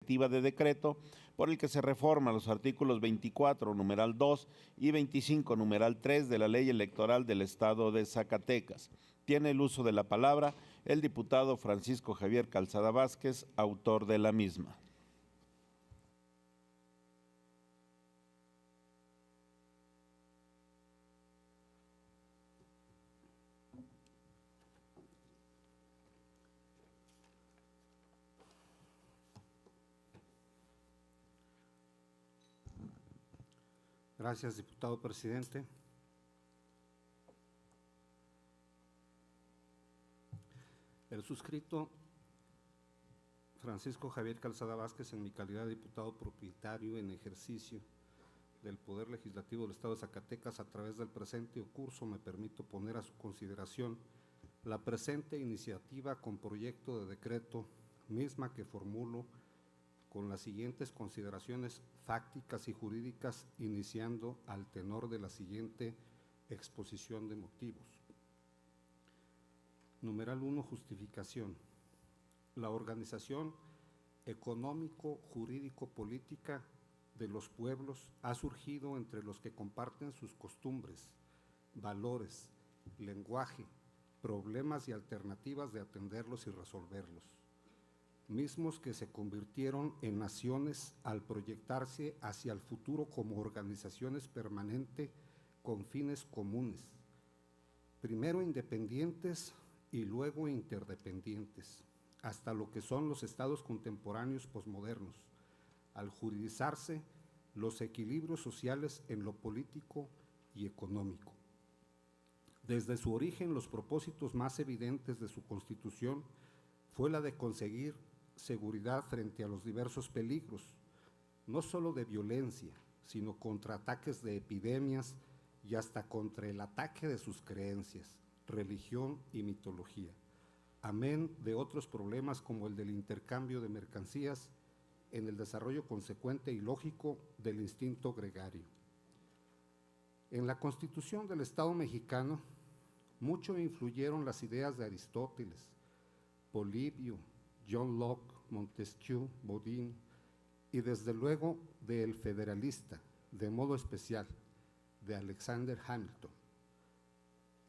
iniciativa de decreto por el que se reforman los artículos 24, numeral 2 y 25, numeral 3 de la Ley Electoral del Estado de Zacatecas. Tiene el uso de la palabra el diputado Francisco Javier Calzada Vázquez, autor de la misma. Gracias, diputado presidente. El suscrito Francisco Javier Calzada Vázquez, en mi calidad de diputado propietario en ejercicio del Poder Legislativo del Estado de Zacatecas, a través del presente curso, me permito poner a su consideración la presente iniciativa con proyecto de decreto, misma que formulo con las siguientes consideraciones fácticas y jurídicas, iniciando al tenor de la siguiente exposición de motivos. Numeral 1, justificación. La organización económico-jurídico-política de los pueblos ha surgido entre los que comparten sus costumbres, valores, lenguaje, problemas y alternativas de atenderlos y resolverlos, mismos que se convirtieron en naciones al proyectarse hacia el futuro como organizaciones permanentes con fines comunes, primero independientes y luego interdependientes, hasta lo que son los estados contemporáneos posmodernos, al juridizarse los equilibrios sociales en lo político y económico. Desde su origen, los propósitos más evidentes de su constitución fue la de conseguir seguridad frente a los diversos peligros, no solo de violencia, sino contra ataques de epidemias y hasta contra el ataque de sus creencias, religión y mitología, amén de otros problemas como el del intercambio de mercancías en el desarrollo consecuente y lógico del instinto gregario. En la Constitución del Estado mexicano, mucho influyeron las ideas de Aristóteles, Polibio, John Locke, Montesquieu, Bodin y desde luego del federalista, de modo especial, de Alexander Hamilton.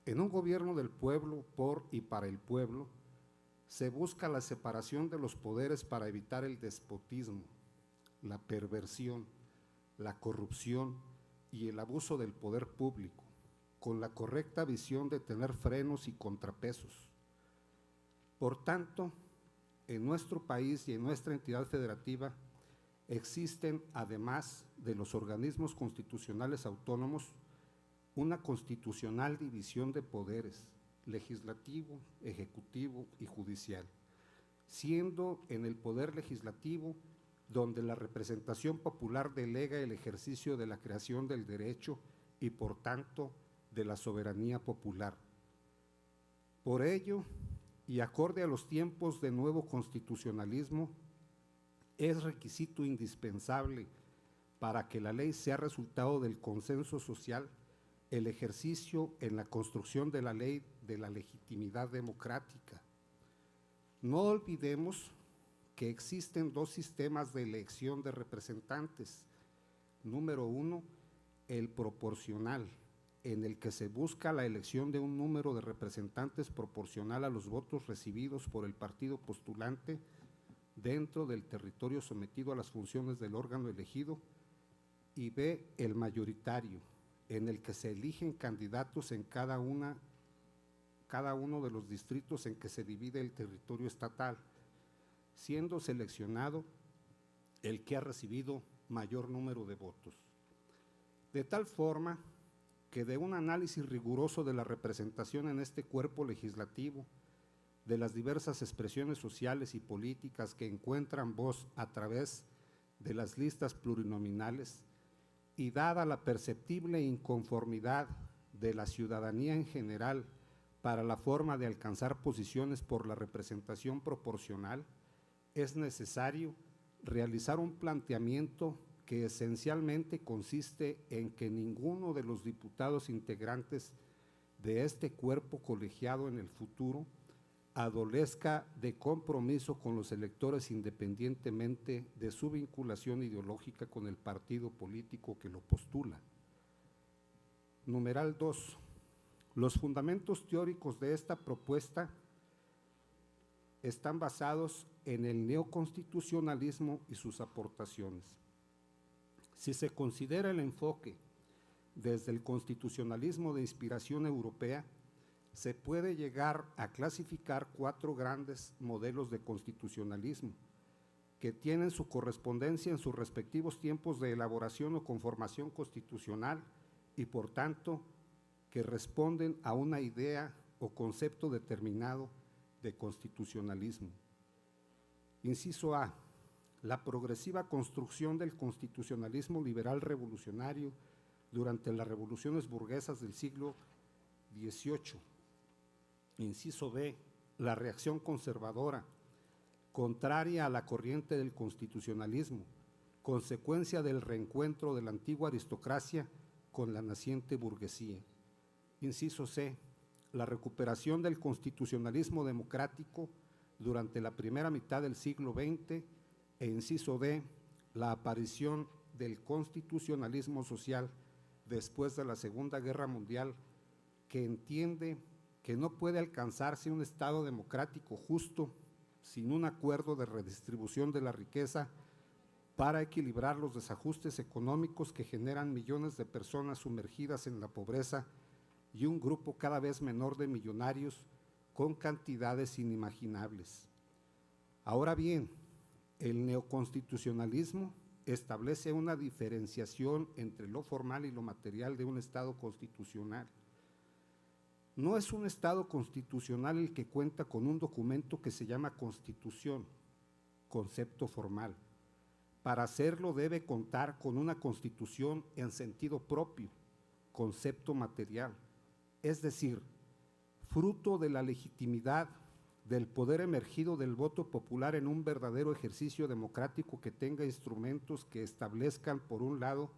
En un gobierno del pueblo, por y para el pueblo, se busca la separación de los poderes para evitar el despotismo, la perversión, la corrupción y el abuso del poder público, con la correcta visión de tener frenos y contrapesos. Por tanto, en nuestro país y en nuestra entidad federativa existen, además de los organismos constitucionales autónomos, una constitucional división de poderes, legislativo, ejecutivo y judicial, siendo en el poder legislativo donde la representación popular delega el ejercicio de la creación del derecho y, por tanto, de la soberanía popular. Por ello, y acorde a los tiempos de nuevo constitucionalismo, es requisito indispensable para que la ley sea resultado del consenso social el ejercicio en la construcción de la ley de la legitimidad democrática. No olvidemos que existen dos sistemas de elección de representantes. Número uno, el proporcional, en el que se busca la elección de un número de representantes proporcional a los votos recibidos por el partido postulante dentro del territorio sometido a las funciones del órgano elegido, y B, el mayoritario, en el que se eligen candidatos en cada uno de los distritos en que se divide el territorio estatal, siendo seleccionado el que ha recibido mayor número de votos. De tal forma que de un análisis riguroso de la representación en este cuerpo legislativo, de las diversas expresiones sociales y políticas que encuentran voz a través de las listas plurinominales, y dada la perceptible inconformidad de la ciudadanía en general para la forma de alcanzar posiciones por la representación proporcional, es necesario realizar un planteamiento que esencialmente consiste en que ninguno de los diputados integrantes de este cuerpo colegiado en el futuro adolezca de compromiso con los electores independientemente de su vinculación ideológica con el partido político que lo postula. Numeral 2. Los fundamentos teóricos de esta propuesta están basados en el neoconstitucionalismo y sus aportaciones. Si se considera el enfoque desde el constitucionalismo de inspiración europea, se puede llegar a clasificar 4 grandes modelos de constitucionalismo que tienen su correspondencia en sus respectivos tiempos de elaboración o conformación constitucional y, por tanto, que responden a una idea o concepto determinado de constitucionalismo. Inciso A. La progresiva construcción del constitucionalismo liberal revolucionario durante las revoluciones burguesas del siglo XVIII. Inciso B. La reacción conservadora, contraria a la corriente del constitucionalismo, consecuencia del reencuentro de la antigua aristocracia con la naciente burguesía. Inciso C. La recuperación del constitucionalismo democrático durante la primera mitad del siglo XX e inciso D. La aparición del constitucionalismo social después de la Segunda Guerra Mundial, que entiende que no puede alcanzarse un Estado democrático justo sin un acuerdo de redistribución de la riqueza para equilibrar los desajustes económicos que generan millones de personas sumergidas en la pobreza y un grupo cada vez menor de millonarios con cantidades inimaginables. Ahora bien, el neoconstitucionalismo establece una diferenciación entre lo formal y lo material de un Estado constitucional. No es un Estado constitucional el que cuenta con un documento que se llama Constitución, concepto formal. Para hacerlo debe contar con una Constitución en sentido propio, concepto material, es decir, fruto de la legitimidad del poder emergido del voto popular en un verdadero ejercicio democrático que tenga instrumentos que establezcan, por un lado,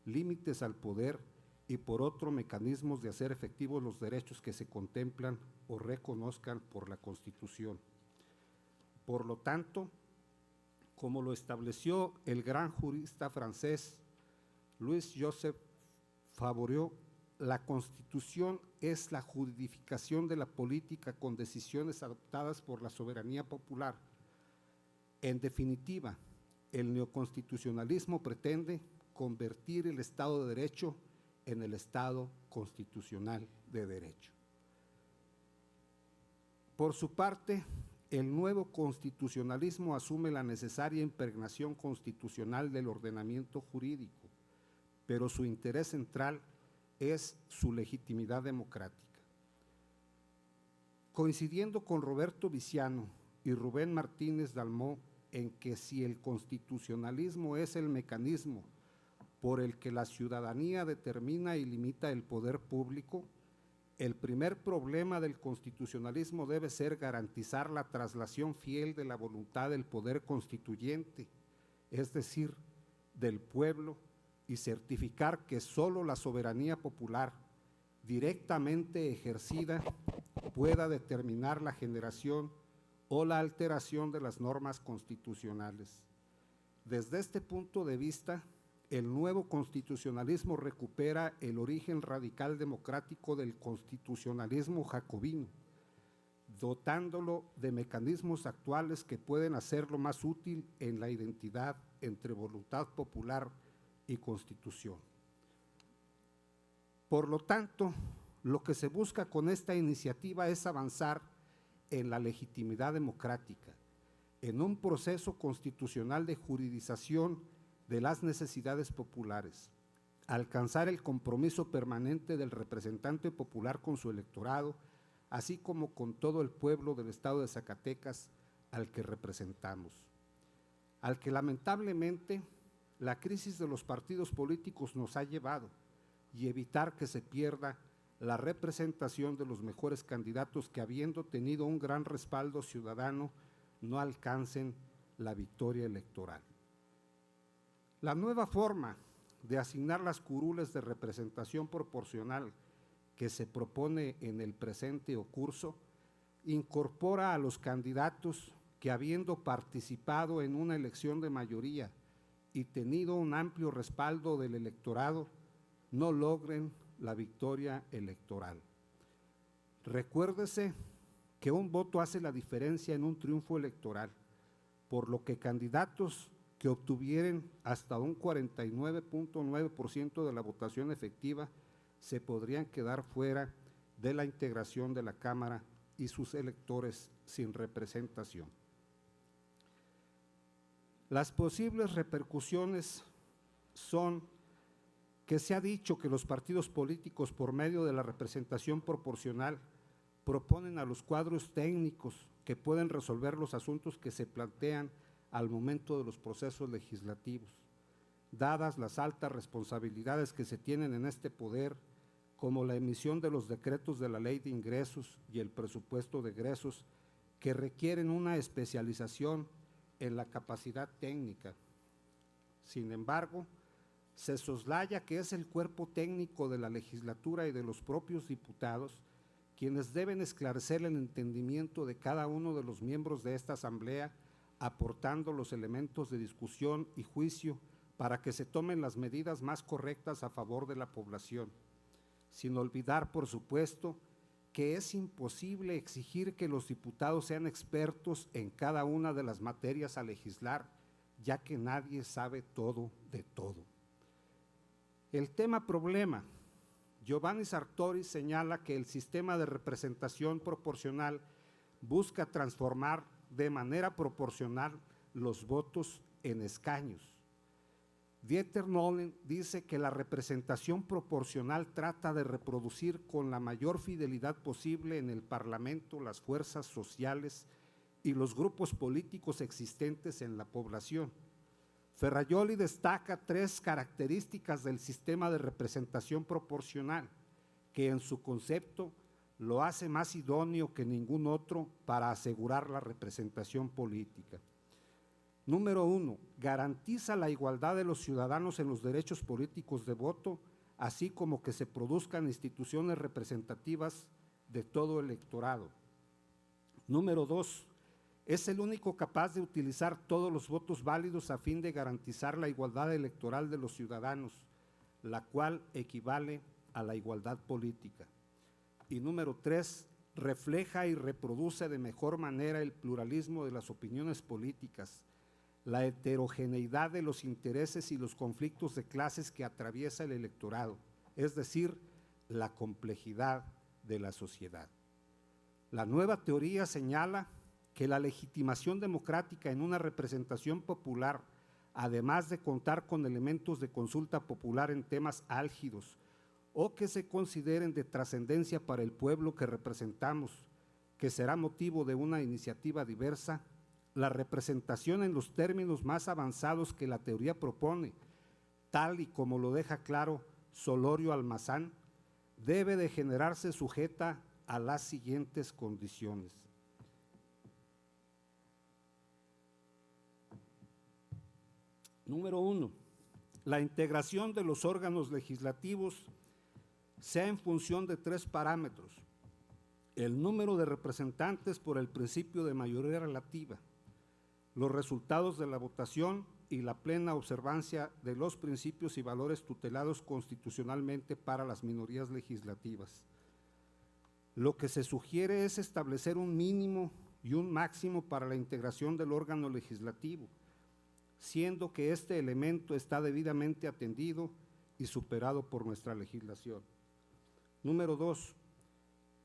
límites al poder y por otro, mecanismos de hacer efectivos los derechos que se contemplan o reconozcan por la Constitución. Por lo tanto, como lo estableció el gran jurista francés Louis-Joseph Favoreu, la Constitución es la juridificación de la política con decisiones adoptadas por la soberanía popular. En definitiva, el neoconstitucionalismo pretende convertir el Estado de Derecho en el Estado constitucional de derecho. Por su parte, el nuevo constitucionalismo asume la necesaria impregnación constitucional del ordenamiento jurídico, pero su interés central es su legitimidad democrática. Coincidiendo con Roberto Viciano y Rubén Martínez Dalmau en que si el constitucionalismo es el mecanismo por el que la ciudadanía determina y limita el poder público, el primer problema del constitucionalismo debe ser garantizar la traslación fiel de la voluntad del poder constituyente, es decir, del pueblo, y certificar que solo la soberanía popular, directamente ejercida, pueda determinar la generación o la alteración de las normas constitucionales. Desde este punto de vista, el nuevo constitucionalismo recupera el origen radical democrático del constitucionalismo jacobino, dotándolo de mecanismos actuales que pueden hacerlo más útil en la identidad entre voluntad popular y Constitución. Por lo tanto, lo que se busca con esta iniciativa es avanzar en la legitimidad democrática, en un proceso constitucional de juridización de las necesidades populares, alcanzar el compromiso permanente del representante popular con su electorado, así como con todo el pueblo del estado de Zacatecas al que representamos, al que lamentablemente la crisis de los partidos políticos nos ha llevado, y evitar que se pierda la representación de los mejores candidatos que, habiendo tenido un gran respaldo ciudadano, no alcancen la victoria electoral. La nueva forma de asignar las curules de representación proporcional que se propone en el presente curso incorpora a los candidatos que, habiendo participado en una elección de mayoría y tenido un amplio respaldo del electorado, no logren la victoria electoral. Recuérdese que un voto hace la diferencia en un triunfo electoral, por lo que candidatos que obtuvieran hasta un 49.9% de la votación efectiva se podrían quedar fuera de la integración de la Cámara y sus electores sin representación. Las posibles repercusiones son que se ha dicho que los partidos políticos, por medio de la representación proporcional, proponen a los cuadros técnicos que pueden resolver los asuntos que se plantean al momento de los procesos legislativos. Dadas las altas responsabilidades que se tienen en este poder, como la emisión de los decretos de la Ley de Ingresos y el presupuesto de egresos, que requieren una especialización en la capacidad técnica. Sin embargo, se soslaya que es el cuerpo técnico de la legislatura y de los propios diputados quienes deben esclarecer el entendimiento de cada uno de los miembros de esta asamblea, aportando los elementos de discusión y juicio para que se tomen las medidas más correctas a favor de la población, sin olvidar, por supuesto, que es imposible exigir que los diputados sean expertos en cada una de las materias a legislar, ya que nadie sabe todo de todo. El tema problema. Giovanni Sartori señala que el sistema de representación proporcional busca transformar de manera proporcional los votos en escaños. Dieter Nolen dice que la representación proporcional trata de reproducir con la mayor fidelidad posible en el Parlamento las fuerzas sociales y los grupos políticos existentes en la población. Ferrajoli destaca 3 características del sistema de representación proporcional, que en su concepto lo hace más idóneo que ningún otro para asegurar la representación política. Número 1, garantiza la igualdad de los ciudadanos en los derechos políticos de voto, así como que se produzcan instituciones representativas de todo el electorado. Número 2, es el único capaz de utilizar todos los votos válidos a fin de garantizar la igualdad electoral de los ciudadanos, la cual equivale a la igualdad política. Y número 3, refleja y reproduce de mejor manera el pluralismo de las opiniones políticas, la heterogeneidad de los intereses y los conflictos de clases que atraviesa el electorado, es decir, la complejidad de la sociedad. La nueva teoría señala que la legitimación democrática en una representación popular, además de contar con elementos de consulta popular en temas álgidos o que se consideren de trascendencia para el pueblo que representamos, que será motivo de una iniciativa diversa, la representación en los términos más avanzados que la teoría propone, tal y como lo deja claro Solorio Almazán, debe de generarse sujeta a las siguientes condiciones. Número 1, la integración de los órganos legislativos sea en función de 3 parámetros: el número de representantes por el principio de mayoría relativa, los resultados de la votación y la plena observancia de los principios y valores tutelados constitucionalmente para las minorías legislativas. Lo que se sugiere es establecer un mínimo y un máximo para la integración del órgano legislativo, siendo que este elemento está debidamente atendido y superado por nuestra legislación. Número 2,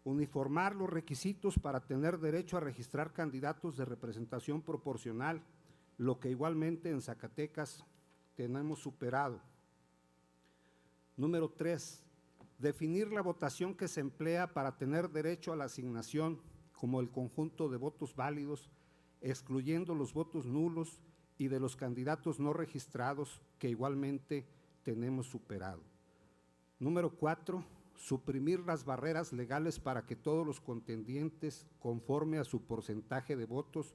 uniformar los requisitos para tener derecho a registrar candidatos de representación proporcional, lo que igualmente en Zacatecas tenemos superado. Número 3, definir la votación que se emplea para tener derecho a la asignación como el conjunto de votos válidos, excluyendo los votos nulos y de los candidatos no registrados, que igualmente tenemos superado. Número 4, suprimir las barreras legales para que todos los contendientes, conforme a su porcentaje de votos,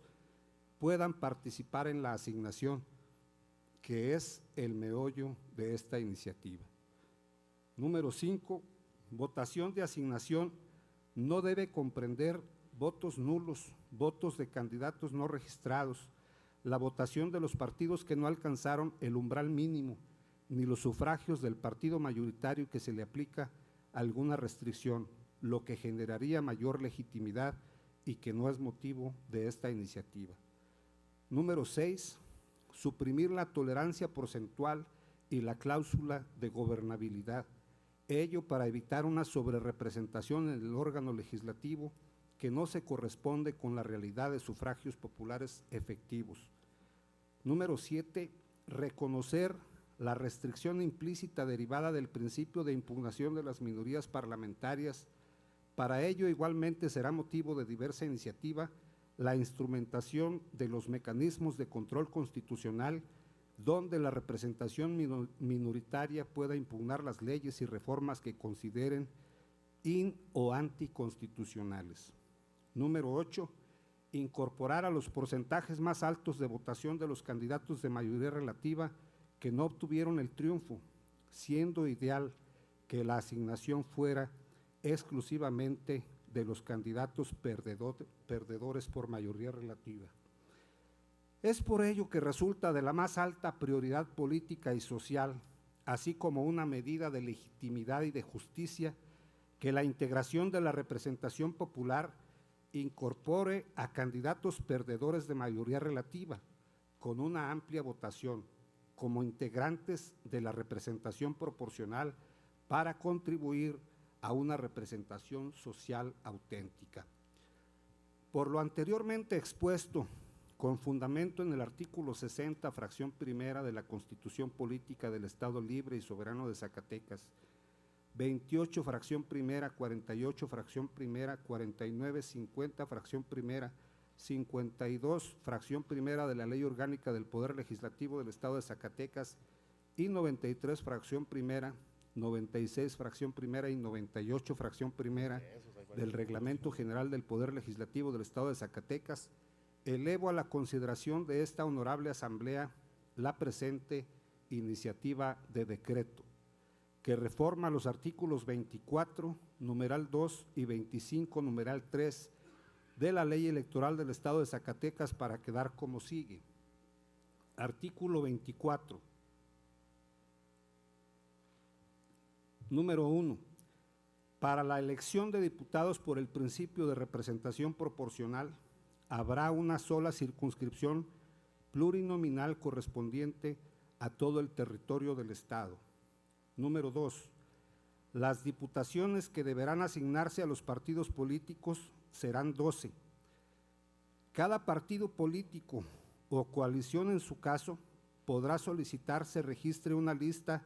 puedan participar en la asignación, que es el meollo de esta iniciativa. Número 5, votación de asignación no debe comprender votos nulos, votos de candidatos no registrados, la votación de los partidos que no alcanzaron el umbral mínimo, ni los sufragios del partido mayoritario que se le aplica alguna restricción, lo que generaría mayor legitimidad y que no es motivo de esta iniciativa. Número 6, suprimir la tolerancia porcentual y la cláusula de gobernabilidad, ello para evitar una sobrerepresentación en el órgano legislativo que no se corresponde con la realidad de sufragios populares efectivos. Número 7, reconocer la restricción implícita derivada del principio de impugnación de las minorías parlamentarias. Para ello, igualmente será motivo de diversa iniciativa la instrumentación de los mecanismos de control constitucional donde la representación minoritaria pueda impugnar las leyes y reformas que consideren in o anticonstitucionales. Número 8, incorporar a los porcentajes más altos de votación de los candidatos de mayoría relativa que no obtuvieron el triunfo, siendo ideal que la asignación fuera exclusivamente de los candidatos perdedores por mayoría relativa. Es por ello que resulta de la más alta prioridad política y social, así como una medida de legitimidad y de justicia, que la integración de la representación popular incorpore a candidatos perdedores de mayoría relativa, con una amplia votación, como integrantes de la representación proporcional para contribuir a una representación social auténtica. Por lo anteriormente expuesto, con fundamento en el artículo 60, fracción primera de la Constitución Política del Estado Libre y Soberano de Zacatecas, 28, fracción primera, 48, fracción primera, 49, 50, fracción primera, 52, fracción primera de la Ley Orgánica del Poder Legislativo del Estado de Zacatecas y 93, fracción primera, 96, fracción primera y 98, fracción primera del Reglamento General del Poder Legislativo del Estado de Zacatecas, elevo a la consideración de esta honorable Asamblea la presente iniciativa de decreto, que reforma los artículos 24, numeral 2 y 25, numeral 3 de la Ley Electoral del Estado de Zacatecas para quedar como sigue. Artículo 24. Número 1. Para la elección de diputados por el principio de representación proporcional, habrá una sola circunscripción plurinominal correspondiente a todo el territorio del Estado. Número 2. Las diputaciones que deberán asignarse a los partidos políticos serán 12. Cada partido político o coalición en su caso podrá solicitar se registre una lista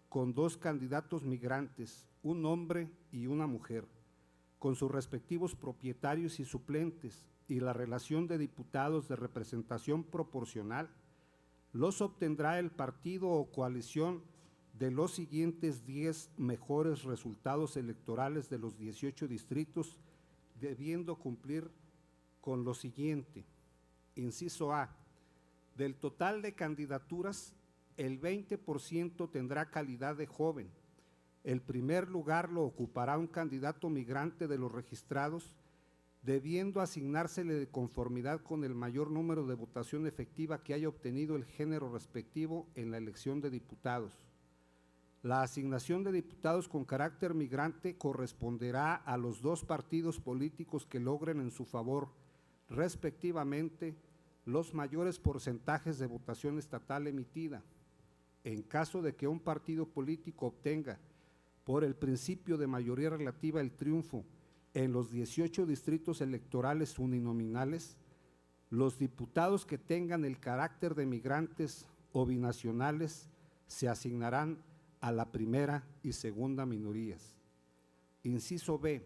con 2 candidatos migrantes, un hombre y una mujer, con sus respectivos propietarios y suplentes, y la relación de diputados de representación proporcional los obtendrá el partido o coalición de los siguientes 10 mejores resultados electorales de los 18 distritos, debiendo cumplir con lo siguiente. Inciso A, del total de candidaturas, el 20% tendrá calidad de joven. El primer lugar lo ocupará un candidato migrante de los registrados, debiendo asignársele de conformidad con el mayor número de votación efectiva que haya obtenido el género respectivo en la elección de diputados. La asignación de diputados con carácter migrante corresponderá a los 2 partidos políticos que logren en su favor, respectivamente, los mayores porcentajes de votación estatal emitida. En caso de que un partido político obtenga, por el principio de mayoría relativa, el triunfo en los 18 distritos electorales uninominales, los diputados que tengan el carácter de migrantes o binacionales se asignarán a la primera y segunda minorías. Inciso B.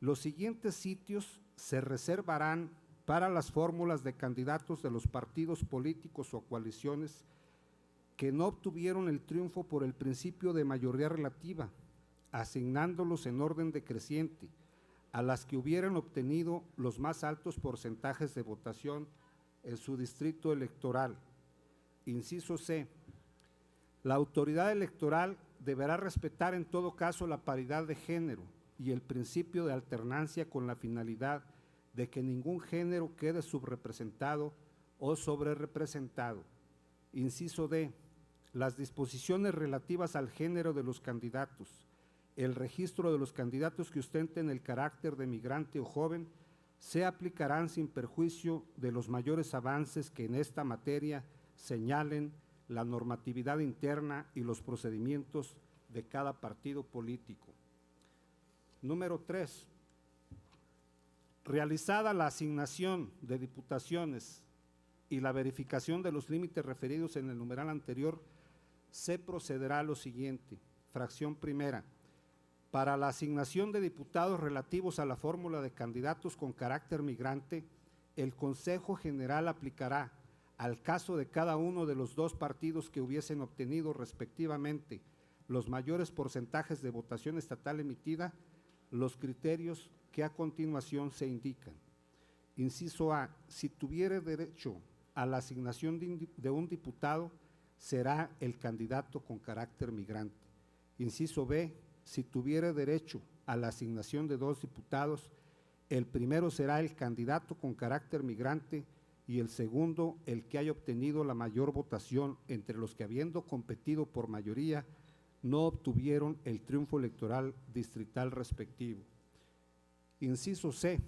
Los siguientes sitios se reservarán para las fórmulas de candidatos de los partidos políticos o coaliciones que no obtuvieron el triunfo por el principio de mayoría relativa, asignándolos en orden decreciente a las que hubieran obtenido los más altos porcentajes de votación en su distrito electoral. Inciso C. La autoridad electoral deberá respetar en todo caso la paridad de género y el principio de alternancia con la finalidad de que ningún género quede subrepresentado o sobrerepresentado. Inciso D, las disposiciones relativas al género de los candidatos, el registro de los candidatos que ostenten el carácter de migrante o joven, se aplicarán sin perjuicio de los mayores avances que en esta materia señalen la normatividad interna y los procedimientos de cada partido político. Número 3. Realizada la asignación de diputaciones y la verificación de los límites referidos en el numeral anterior, se procederá a lo siguiente. Fracción primera. Para la asignación de diputados relativos a la fórmula de candidatos con carácter migrante, el Consejo General aplicará, al caso de cada uno de los dos partidos que hubiesen obtenido respectivamente los mayores porcentajes de votación estatal emitida, los criterios que a continuación se indican. Inciso A, si tuviere derecho a la asignación de un diputado, será el candidato con carácter migrante. Inciso B, si tuviere derecho a la asignación de dos diputados, el primero será el candidato con carácter migrante y el segundo el que haya obtenido la mayor votación entre los que, habiendo competido por mayoría, no obtuvieron el triunfo electoral distrital respectivo. Inciso C,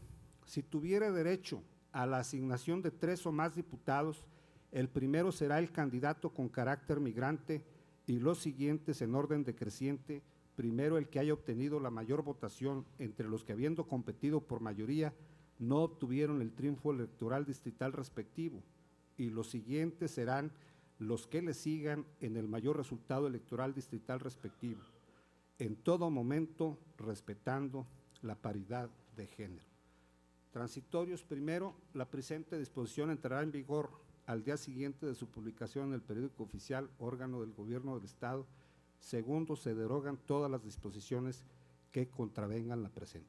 si tuviere derecho a la asignación de 3 o más diputados, el primero será el candidato con carácter migrante y los siguientes en orden decreciente, primero el que haya obtenido la mayor votación entre los que, habiendo competido por mayoría, no obtuvieron el triunfo electoral distrital respectivo, y los siguientes serán los que le sigan en el mayor resultado electoral distrital respectivo, en todo momento respetando la paridad de género. Transitorios. Primero, la presente disposición entrará en vigor al día siguiente de su publicación en el periódico oficial, órgano del Gobierno del Estado. Segundo, se derogan todas las disposiciones que contravengan la presente.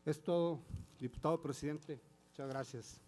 Es todo, diputado presidente. Muchas gracias.